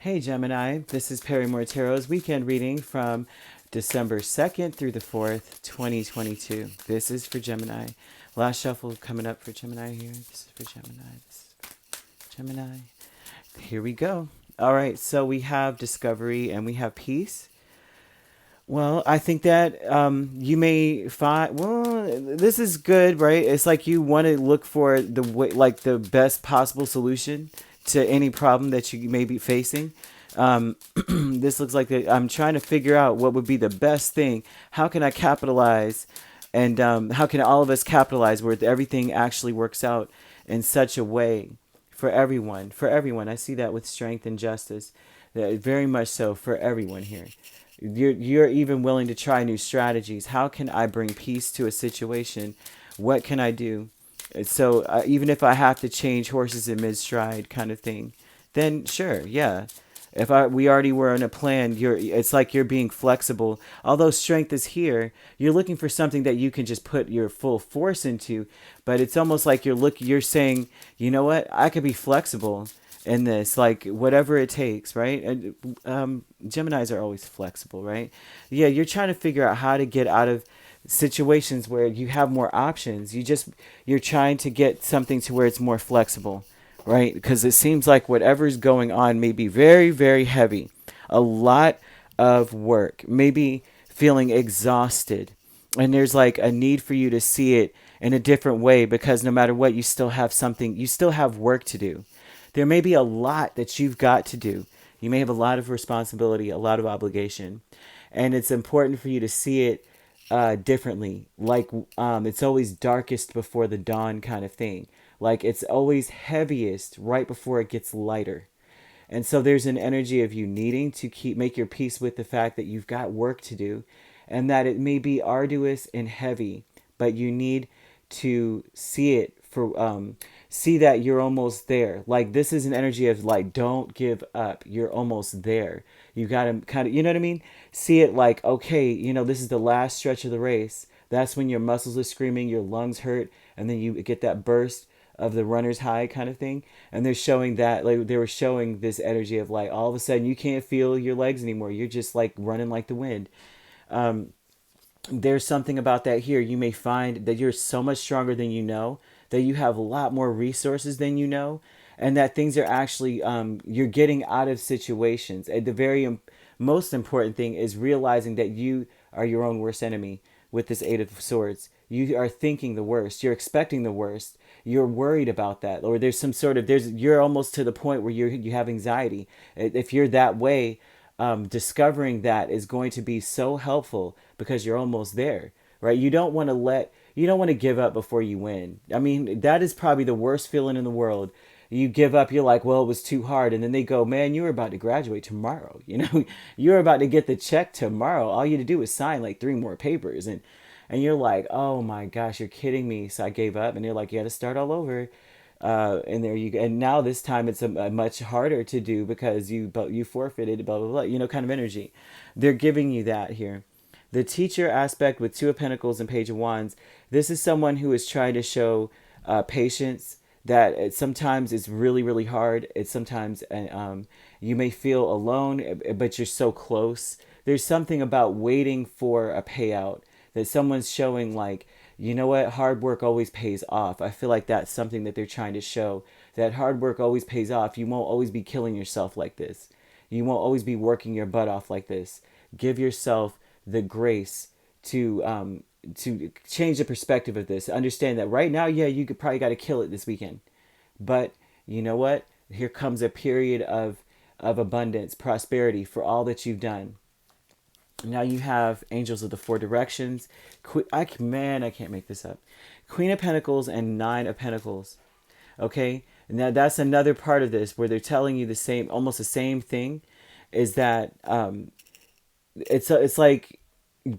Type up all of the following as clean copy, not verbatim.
Hey Gemini, this is Perrymore Tarot's weekend reading from December 2nd through the 4th, 2022. This is for Gemini. Last shuffle coming up for Gemini here. This is for Gemini. This is for Gemini. Here we go. All right, so we have discovery and we have peace. Well, I think that you may find, well, this is good, right? It's like you want to look for the way, like the best possible solution to any problem that you may be facing. This looks like I'm trying to figure out what would be the best thing. How can I capitalize? And how can all of us capitalize where everything actually works out in such a way for everyone? For everyone. I see that with strength and justice. Very much so for everyone here. You're even willing to try new strategies. How can I bring peace to a situation? What can I do? So even if I have to change horses in mid-stride kind of thing, then sure, yeah. If we already were in a plan, it's like you're being flexible. Although strength is here, you're looking for something that you can just put your full force into. But it's almost like you're saying, you know what, I could be flexible in this, like whatever it takes, right? And Geminis are always flexible, right? Yeah, you're trying to figure out how to get out of situations where you have more options. You're trying to get something to where it's more flexible, right? Because it seems like whatever's going on may be very, very heavy. A lot of work, maybe feeling exhausted. And there's like a need for you to see it in a different way because no matter what, you still have work to do. There may be a lot that you've got to do. You may have a lot of responsibility, a lot of obligation. And it's important for you to see it differently. Like it's always darkest before the dawn kind of thing. Like it's always heaviest right before it gets lighter. And so there's an energy of you needing to make your peace with the fact that you've got work to do and that it may be arduous and heavy, but you need to see it see that you're almost there. Like this is an energy of like, don't give up. You're almost there. You got to kind of, you know what I mean? See it like, okay, this is the last stretch of the race. That's when your muscles are screaming, your lungs hurt, and then you get that burst of the runner's high kind of thing. And they're showing that, like they were showing this energy of like, all of a sudden you can't feel your legs anymore. You're just like running like the wind. There's something about that here. You may find that you're so much stronger than you know, that you have a lot more resources than you know, and that things are actually, you're getting out of situations. And the most important thing is realizing that you are your own worst enemy with this Eight of Swords. You are thinking the worst. You're expecting the worst. You're worried about that. Or there's you're almost to the point where you have anxiety. If you're that way, discovering that is going to be so helpful because you're almost there, right? You don't want to give up before you win. I mean, that is probably the worst feeling in the world. You give up, you're like, well, it was too hard. And then they go, man, you were about to graduate tomorrow. You're about to get the check tomorrow. All you had to do is sign like 3 more papers. And you're like, oh my gosh, you're kidding me. So I gave up. And they're like, you got to start all over. And there you go. And now this time it's a much harder to do because you forfeited, blah, blah, blah, kind of energy. They're giving you that here. The teacher aspect with Two of Pentacles and Page of Wands, this is someone who is trying to show patience, that sometimes it's really, really hard. It's sometimes you may feel alone, but you're so close. There's something about waiting for a payout that someone's showing like, you know what, hard work always pays off. I feel like that's something that they're trying to show, that hard work always pays off. You won't always be killing yourself like this. You won't always be working your butt off like this. Give yourself the grace to change the perspective of this. Understand that right now, yeah, you could probably got to kill it this weekend, but you know what? Here comes a period of abundance, prosperity for all that you've done. Now you have Angels of the Four Directions. I can't make this up. Queen of Pentacles and Nine of Pentacles. Okay, now that's another part of this where they're telling you almost the same thing, is that it's like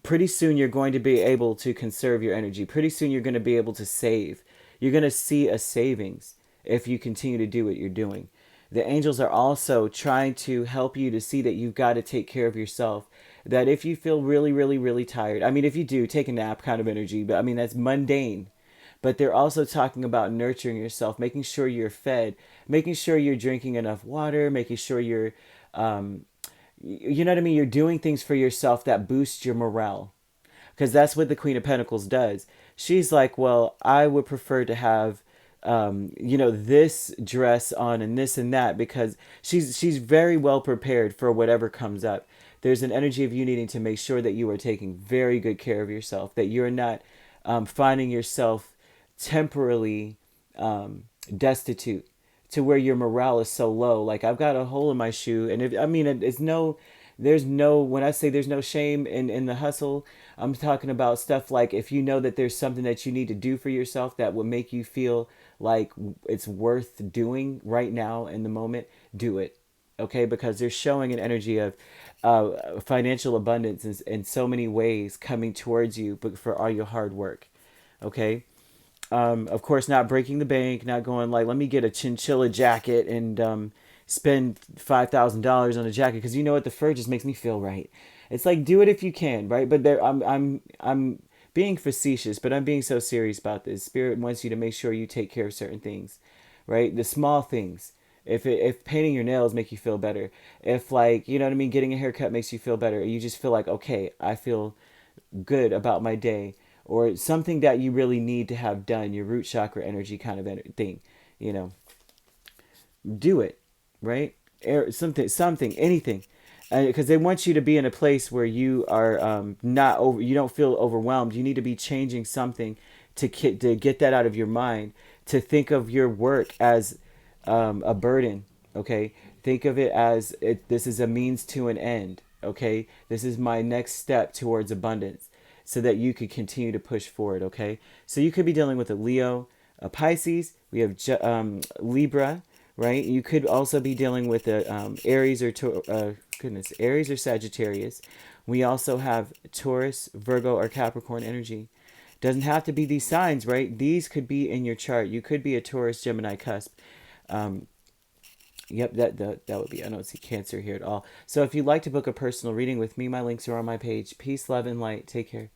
pretty soon you're going to be able to conserve your energy. Pretty soon you're going to be able to save. You're going to see a savings if you continue to do what you're doing. The angels are also trying to help you to see that you've got to take care of yourself. That if you feel really, really, really tired, I mean, if you do, take a nap kind of energy, but I mean, that's mundane. But they're also talking about nurturing yourself, making sure you're fed, making sure you're drinking enough water, making sure you're, you know what I mean? You're doing things for yourself that boost your morale. Because that's what the Queen of Pentacles does. She's like, well, I would prefer to have, this dress on and this and that, because she's very well prepared for whatever comes up. There's an energy of you needing to make sure that you are taking very good care of yourself, that you're not finding yourself temporarily destitute to where your morale is so low. Like, I've got a hole in my shoe, and it's no, there's no, when I say there's no shame in the hustle, I'm talking about stuff like, if you know that there's something that you need to do for yourself that will make you feel like it's worth doing right now in the moment, do it. Okay, because they're showing an energy of financial abundance in so many ways coming towards you, but for all your hard work. Okay, of course, not breaking the bank, not going like, let me get a chinchilla jacket and spend $5,000 on a jacket, because you know what, the fur just makes me feel right. It's like, do it if you can, right? But there, I'm being facetious, but I'm being so serious about this. Spirit wants you to make sure you take care of certain things, right? The small things. If painting your nails make you feel better, if, like, you know what I mean, getting a haircut makes you feel better, you just feel like, okay, I feel good about my day, or something that you really need to have done, your root chakra energy kind of thing, you know, do it, right? Something, anything, because they want you to be in a place where you are not over, you don't feel overwhelmed. You need to be changing something to get that out of your mind, to think of your work as a burden. Okay, think of it as this is a means to an end. Okay, this is my next step towards abundance, so that you could continue to push forward. Okay, so you could be dealing with a Leo, a Pisces. We have Libra, right? You could also be dealing with a Aries or Aries or Sagittarius. We also have Taurus, Virgo, or Capricorn energy. Doesn't have to be these signs, right? These could be in your chart. You could be a Taurus, Gemini cusp. Yep, that would be. I don't see Cancer here at all. So if you'd like to book a personal reading with me, my links are on my page. Peace, love, and light. Take care.